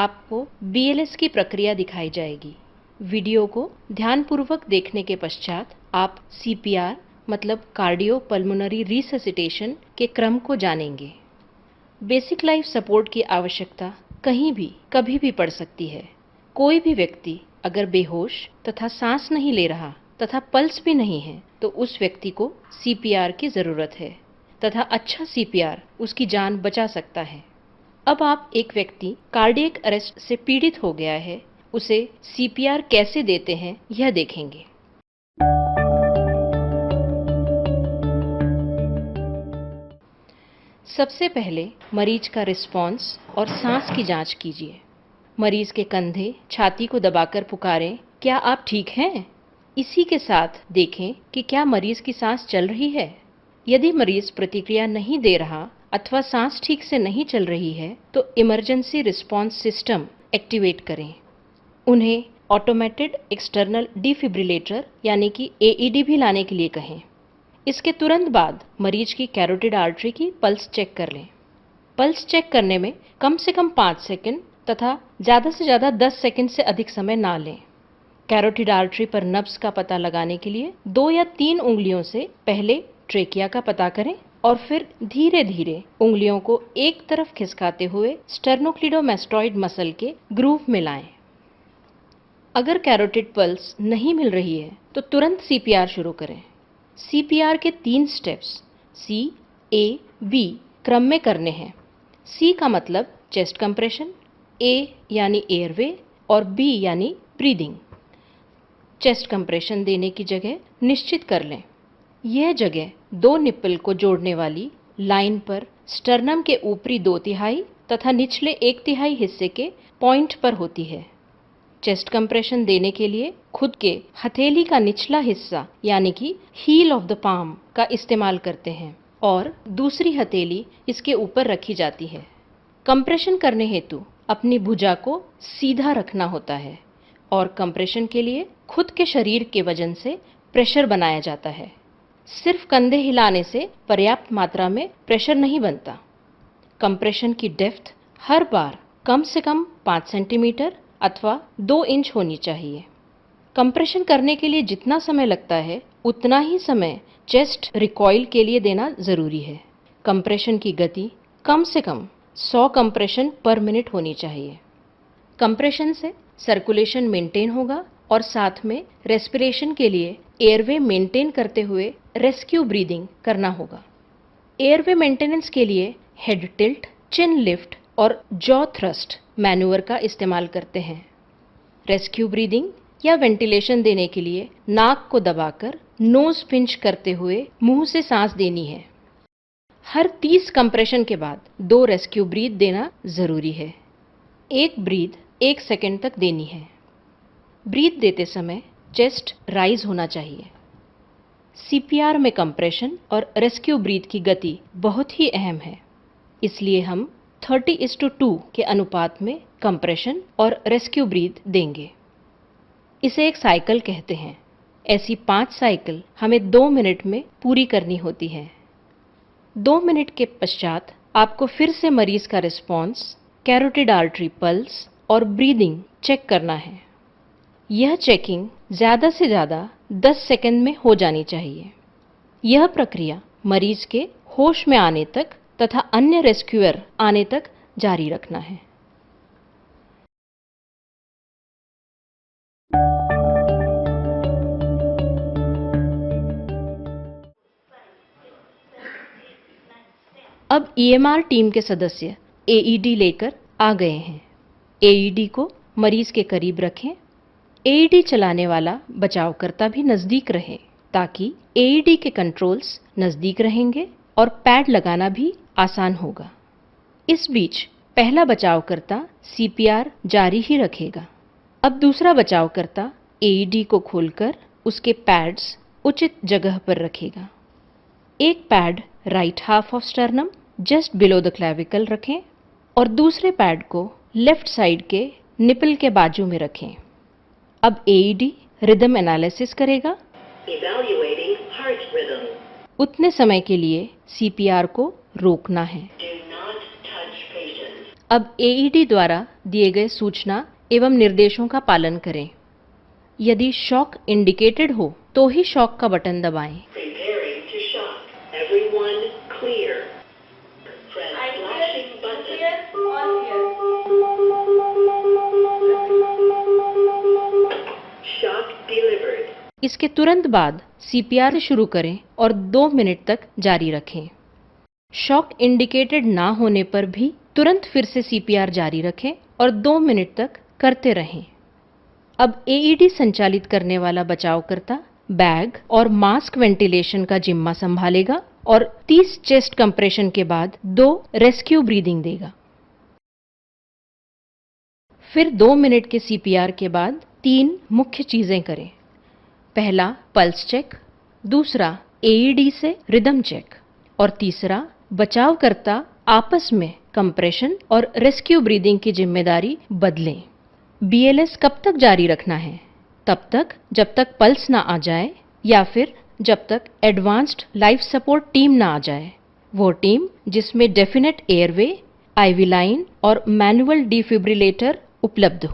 आपको BLS की प्रक्रिया दिखाई जाएगी। वीडियो को ध्यानपूर्वक देखने के पश्चात आप CPR मतलब कार्डियो पल्मोनरी रिससिटेशन के क्रम को जानेंगे। बेसिक लाइफ सपोर्ट की आवश्यकता कहीं भी कभी भी पड़ सकती है। कोई भी व्यक्ति अगर बेहोश तथा सांस नहीं ले रहा तथा पल्स भी नहीं है तो उस व्यक्ति को CPR की ज़रूरत है तथा अच्छा CPR उसकी जान बचा सकता है। अब आप एक व्यक्ति कार्डियक अरेस्ट से पीड़ित हो गया है, उसे CPR कैसे देते हैं यह देखेंगे। सबसे पहले मरीज का रिस्पॉन्स और सांस की जांच कीजिए। मरीज के कंधे, छाती को दबाकर पुकारें, क्या आप ठीक हैं? इसी के साथ देखें कि क्या मरीज की सांस चल रही है। यदि मरीज प्रतिक्रिया नहीं दे रहा अथवा सांस ठीक से नहीं चल रही है तो इमरजेंसी रिस्पॉन्स सिस्टम एक्टिवेट करें। उन्हें ऑटोमेटेड एक्सटर्नल डिफिब्रिलेटर यानी कि AED भी लाने के लिए कहें। इसके तुरंत बाद मरीज की कैरोटिड आर्टरी की पल्स चेक कर लें। पल्स चेक करने में कम से कम 5 सेकंड तथा ज़्यादा से ज़्यादा 10 सेकंड से अधिक समय ना लें। कैरोटिड आर्टरी पर नब्ज का पता लगाने के लिए 2 या 3 उंगलियों से पहले ट्रेकिया का पता करें और फिर धीरे धीरे उंगलियों को एक तरफ खिसकाते हुए स्टर्नोक्लीडोमास्टॉइड मसल के ग्रूव में लाएं। अगर कैरोटिड पल्स नहीं मिल रही है तो तुरंत CPR शुरू करें। CPR के 3 स्टेप्स C, A, B क्रम में करने हैं। C का मतलब चेस्ट कंप्रेशन, A यानी एयरवे और B यानी ब्रीदिंग। चेस्ट कंप्रेशन देने की जगह निश्चित कर लें। यह जगह 2 निप्पल को जोड़ने वाली लाइन पर स्टर्नम के ऊपरी 2/3 तथा निचले 1/3 हिस्से के पॉइंट पर होती है। चेस्ट कंप्रेशन देने के लिए खुद के हथेली का निचला हिस्सा यानी कि हील ऑफ द पाम का इस्तेमाल करते हैं और दूसरी हथेली इसके ऊपर रखी जाती है। कंप्रेशन करने हेतु अपनी भुजा को सीधा रखना होता है और कंप्रेशन के लिए खुद के शरीर के वजन से प्रेशर बनाया जाता है। सिर्फ कंधे हिलाने से पर्याप्त मात्रा में प्रेशर नहीं बनता। कंप्रेशन की डेप्थ हर बार कम से कम 5 सेंटीमीटर अथवा 2 इंच होनी चाहिए। कंप्रेशन करने के लिए जितना समय लगता है उतना ही समय चेस्ट रिकॉइल के लिए देना ज़रूरी है। कंप्रेशन की गति कम से कम 100 कंप्रेशन पर मिनट होनी चाहिए। कंप्रेशन से सर्कुलेशन मेंटेन होगा और साथ में रेस्पिरेशन के लिए एयरवे मेंटेन करते हुए रेस्क्यू ब्रीदिंग करना होगा। एयरवे मेंटेनेंस के लिए हेड टिल्ट, चिन लिफ्ट और जॉ थ्रस्ट मैन्यूवर का इस्तेमाल करते हैं। रेस्क्यू ब्रीदिंग या वेंटिलेशन देने के लिए नाक को दबाकर नोज पिंच करते हुए मुंह से सांस देनी है। हर 30 कंप्रेशन के बाद 2 रेस्क्यू ब्रीथ देना ज़रूरी है। एक ब्रीथ 1 सेकंड तक देनी है। ब्रीथ देते समय चेस्ट राइज होना चाहिए। CPR में कंप्रेशन और रेस्क्यू ब्रीथ की गति बहुत ही अहम है, इसलिए हम 30:2 के अनुपात में कंप्रेशन और रेस्क्यू ब्रीथ देंगे। इसे एक साइकिल कहते हैं। ऐसी 5 साइकिल हमें 2 मिनट में पूरी करनी होती है। 2 मिनट के पश्चात आपको फिर से मरीज का रिस्पॉन्स, कैरोटिड आर्टरी पल्स और ब्रीदिंग चेक करना है। यह चेकिंग ज़्यादा से ज़्यादा 10 सेकंड में हो जानी चाहिए। यह प्रक्रिया मरीज के होश में आने तक तथा अन्य रेस्क्यूअर आने तक जारी रखना है। अब EMR टीम के सदस्य AED लेकर आ गए हैं। AED को मरीज के करीब रखें। AED चलाने वाला बचावकर्ता भी नज़दीक रहे ताकि AED के कंट्रोल्स नज़दीक रहेंगे और पैड लगाना भी आसान होगा। इस बीच पहला बचावकर्ता CPR जारी ही रखेगा। अब दूसरा बचावकर्ता AED को खोलकर उसके पैड्स उचित जगह पर रखेगा। एक pad right half of sternum just below the clavicle रखें और दूसरे पैड को लेफ्ट साइड के निपल के बाजू में रखें। अब AED रिदम एनालिसिस करेगा। Evaluating heart rhythm. उतने समय के लिए CPR को रोकना है। Do not touch patient. अब एईडी द्वारा दिए गए सूचना एवं निर्देशों का पालन करें। यदि शॉक इंडिकेटेड हो तो ही शॉक का बटन दबाएं। Preparing to shock. Everyone clear. Press flashing button. Shock delivered. इसके तुरंत बाद सीपीआर शुरू करें और 2 मिनट तक जारी रखें। शॉक इंडिकेटेड ना होने पर भी तुरंत फिर से सीपीआर जारी रखें और 2 मिनट तक करते रहें। अब एईडी संचालित करने वाला बचावकर्ता बैग और मास्क वेंटिलेशन का जिम्मा संभालेगा और 30 चेस्ट कंप्रेशन के बाद 2 रेस्क्यू ब्रीदिंग देगा। फिर 2 मिनट के सीपीआर के बाद 3 मुख्य चीजें करें। पहला पल्स चेक, दूसरा एईडी से रिदम चेक और तीसरा बचावकर्ता आपस में कंप्रेशन और रेस्क्यू ब्रीदिंग की जिम्मेदारी बदलें। बीएलएस कब तक जारी रखना है? तब तक जब तक पल्स ना आ जाए या फिर जब तक एडवांस्ड लाइफ सपोर्ट टीम ना आ जाए। वो टीम जिसमें डेफिनेट एयरवे, आईवी लाइन और मैनुअल डिफिब्रिलेटर उपलब्ध हो।